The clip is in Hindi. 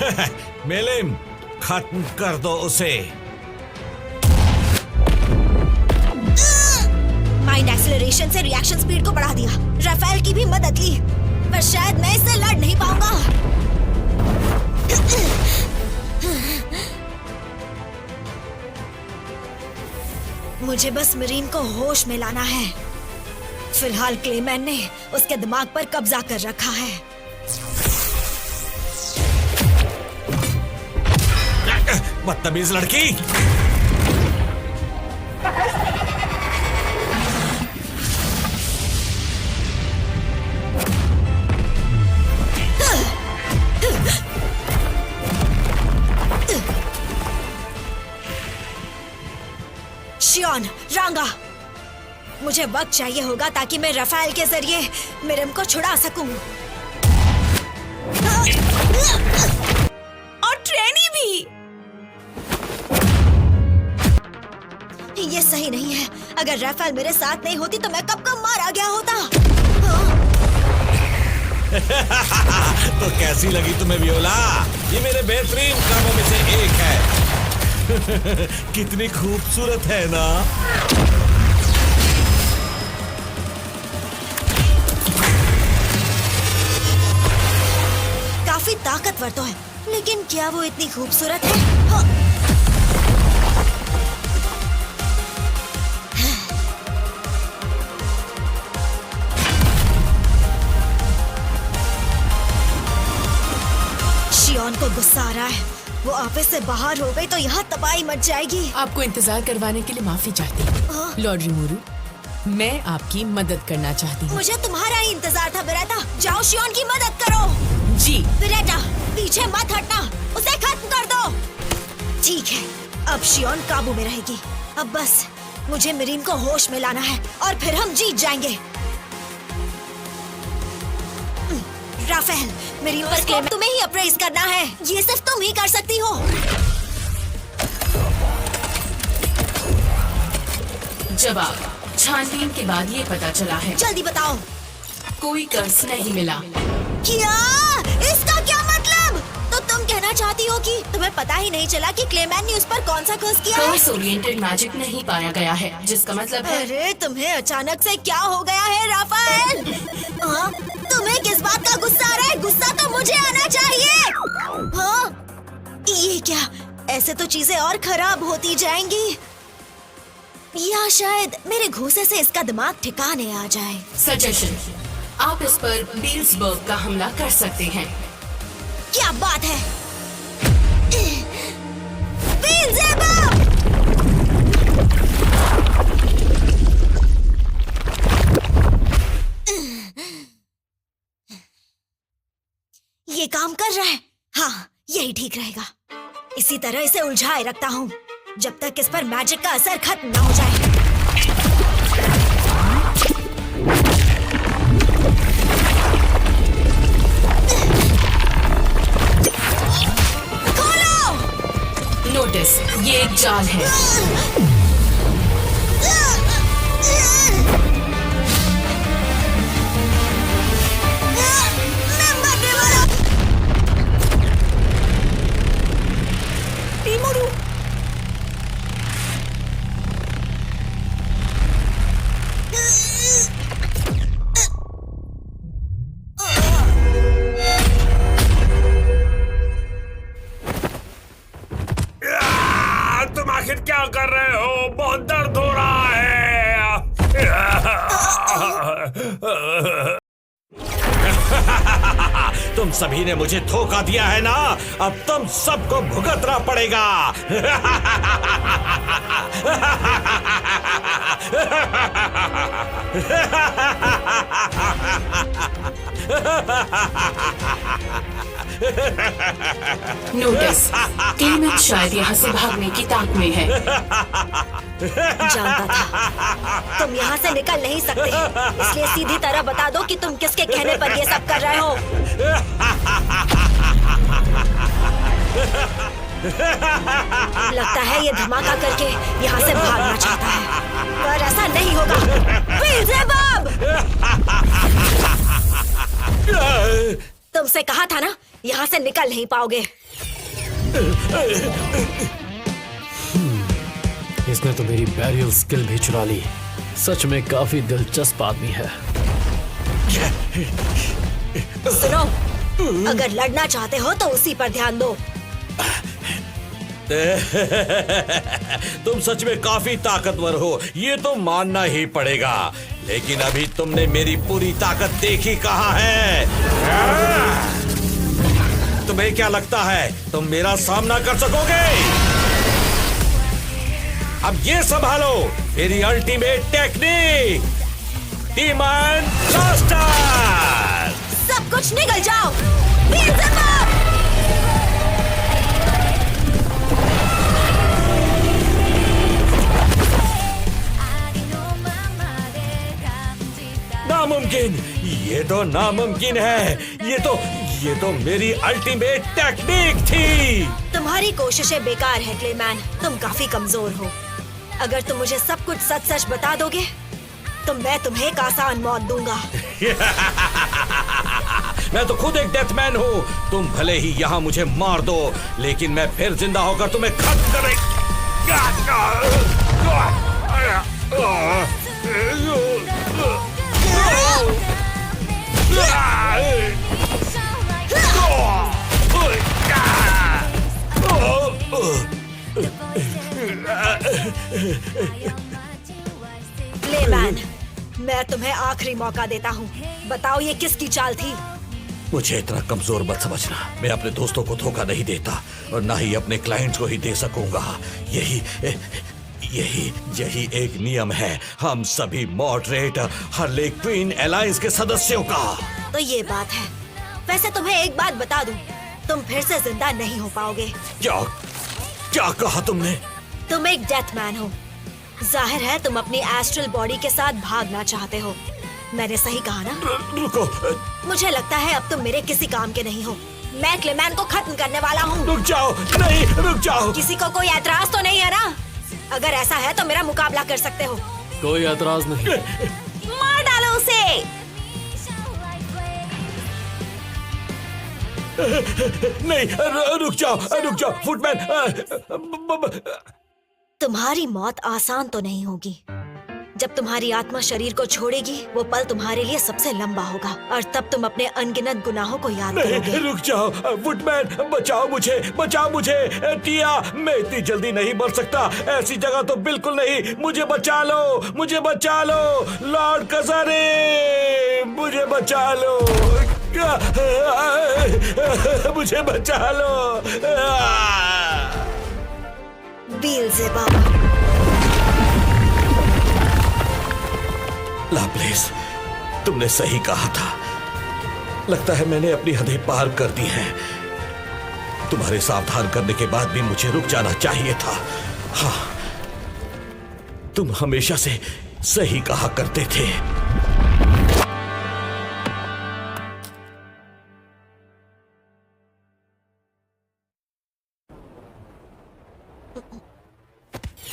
मेलिम, खत्म कर दो उसे। माइंड एक्सेलरेशन से रिएक्शन स्पीड को बढ़ा दिया। राफेल की भी मदद ली, पर शायद मैं इससे लड़ नहीं पाऊंगा। मुझे बस मरीन को होश में लाना है। फिलहाल क्लेमैन ने उसके दिमाग पर कब्जा कर रखा है। बदतमीज लड़की। शियोन, रांगा, मुझे वक्त चाहिए होगा ताकि मैं राफेल के जरिए मिरिम को छुड़ा सकूं। और ट्रेनी भी। ये सही नहीं है। अगर राफेल मेरे साथ नहीं होती तो मैं कब कब मारा गया होता। तो कैसी लगी तुम्हें वियोला? ये मेरे बेहतरीन कामों में से एक है। कितनी खूबसूरत है ना? काफी ताकतवर तो है, लेकिन क्या वो इतनी खूबसूरत है? हाँ। शियोन को गुस्सा आ रहा है। वो ऑफिस से बाहर हो गई तो यहाँ तबाही मच जाएगी। आपको इंतजार करवाने के लिए माफी चाहती हूँ लॉर्ड रिमोरू। मैं आपकी मदद करना चाहती हूँ। मुझे तुम्हारा ही इंतजार था बेरेटा। जाओ शियोन की मदद करो। जी बेरेटा, पीछे मत हटना, उसे खत्म कर दो। ठीक है, अब शियोन काबू में रहेगी। अब बस मुझे मरीन को होश में लाना है और फिर हम जीत जाएंगे। राफेल, मेरी ऊपर क्लेम तुम्हें ही अप्रेज करना है। ये सिर्फ तुम ही कर सकती हो। जवाब, छानबीन के बाद ये पता चला है जल्दी बताओ। कोई कर्ज नहीं मिला। क्या? इसका क्या मतलब? तो तुम कहना चाहती हो कि तुम्हें पता ही नहीं चला कि क्लेमैन ने उस पर कौन सा कर्ज किया है? कर्ज ओरिएंटेड मैजिक नहीं पाया गया है, जिसका मतलब है। अरे तुम्हें अचानक से क्या हो गया है राफेल? हाँ? तुम्हें किस बात का गुस्सा आ रहा है? गुस्सा तो मुझे आना चाहिए। हाँ? ये क्या? ऐसे तो चीजें और खराब होती जाएंगी। या शायद मेरे घूंसे से इसका दिमाग ठिकाने आ जाए। सजेशन, आप इस पर बील्सबर्ग का हमला कर सकते हैं। क्या बात है? बील्ज़ेबub! ये काम कर रहा है। हाँ, यही ठीक रहेगा। इसी तरह इसे उलझाए रखता हूँ जब तक इस पर मैजिक का असर खत्म न हो जाए। खोलो! नोटिस, ये एक जाल है। मैं मरने वाला। रीमोरू! तुम आखिर क्या कर रहे हो? बहुत दर्द हो रहा है। तुम सभी ने मुझे धोखा दिया है ना? अब तुम सबको भुगतना पड़ेगा। नोटिस, क्लेमेंट शायद यहाँ से भागने की ताक में है। जानता था तुम यहाँ से निकल नहीं सकते, इसलिए सीधी तरह बता दो कि तुम किसके कहने पर ये सब कर रहे हो। लगता है ये धमाका करके यहाँ से भागना चाहता है, पर ऐसा नहीं होगा। बील्ज़ेबब! तुमसे कहा था ना यहाँ से निकल नहीं पाओगे। इसने तो मेरी बैरियल स्किल भी चुरा ली। सच में काफी दिलचस्प आदमी है। सुनो, अगर लड़ना चाहते हो तो उसी पर ध्यान दो। तुम सच में काफी ताकतवर हो, ये तो मानना ही पड़ेगा। लेकिन अभी तुमने मेरी पूरी ताकत देखी कहाँ है? तुम्हें क्या लगता है तुम मेरा सामना कर सकोगे? अब ये संभालो मेरी अल्टीमेट टेक्निक, डीमन ब्लास्टर। सब कुछ निकल जाओ। बेइज्जत! नामुमकिन, ये तो नामुमकिन है। ये तो मेरी अल्टीमेट टेक्निक थी। तुम्हारी कोशिशें बेकार है क्लेमैन, तुम काफी कमजोर हो। अगर तुम मुझे सब कुछ सच सच बता दोगे तो मैं तुम्हें एक आसान मौत दूंगा। मैं तो खुद एक डेथमैन हूँ। तुम भले ही यहाँ मुझे मार दो, लेकिन मैं फिर जिंदा होकर तुम्हें खत्म क्लेमैन, मैं तुम्हें आखिरी मौका देता हूँ। बताओ ये किसकी चाल थी? मुझे इतना कमजोर मत समझना। मैं अपने दोस्तों को धोखा नहीं देता और ना ही अपने क्लाइंट्स को ही दे सकूंगा। यही एक नियम है हम सभी मॉडरेट हार्ले क्वीन अलायंस के सदस्यों का। तो ये बात है। वैसे तुम्हें एक बात बता दूं, तुम फिर से जिंदा नहीं हो पाओगे। क्या कहा तुमने? तुम एक डेथमैन हो। जाहिर है तुम अपनी एस्ट्रल बॉडी के साथ भागना चाहते हो। मैंने सही कहा ना? रुको। मुझे लगता है अब तुम मेरे किसी काम के नहीं हो। मैं क्लेमैन को खत्म करने वाला हूँ। रुक जाओ। नहीं, रुक जाओ। किसी को कोई एतराज तो नहीं है ना? अगर ऐसा है तो मेरा मुकाबला कर सकते हो। कोई एतराज नहीं। मार डालो उसे। नहीं, रुक जाओ फुटमैन। तुम्हारी मौत आसान तो नहीं होगी। जब तुम्हारी आत्मा शरीर को छोड़ेगी वो पल तुम्हारे लिए सबसे लंबा होगा और तब तुम अपने अनगिनत गुनाहों को याद करोगे। रुक जाओ फुटमैन, बचाओ मुझे। टिया, मैं इतनी जल्दी नहीं मर सकता। ऐसी जगह तो बिल्कुल नहीं। मुझे बचा लो लॉर्ड कसारे, मुझे बचा लो। मुझे बचा लो। बीएल्ज़ेबब। लाप्लेस, तुमने सही कहा था। लगता है मैंने अपनी हदें पार कर दी हैं। तुम्हारे सावधान करने के बाद भी मुझे रुक जाना चाहिए था। हाँ, तुम हमेशा से सही कहा करते थे।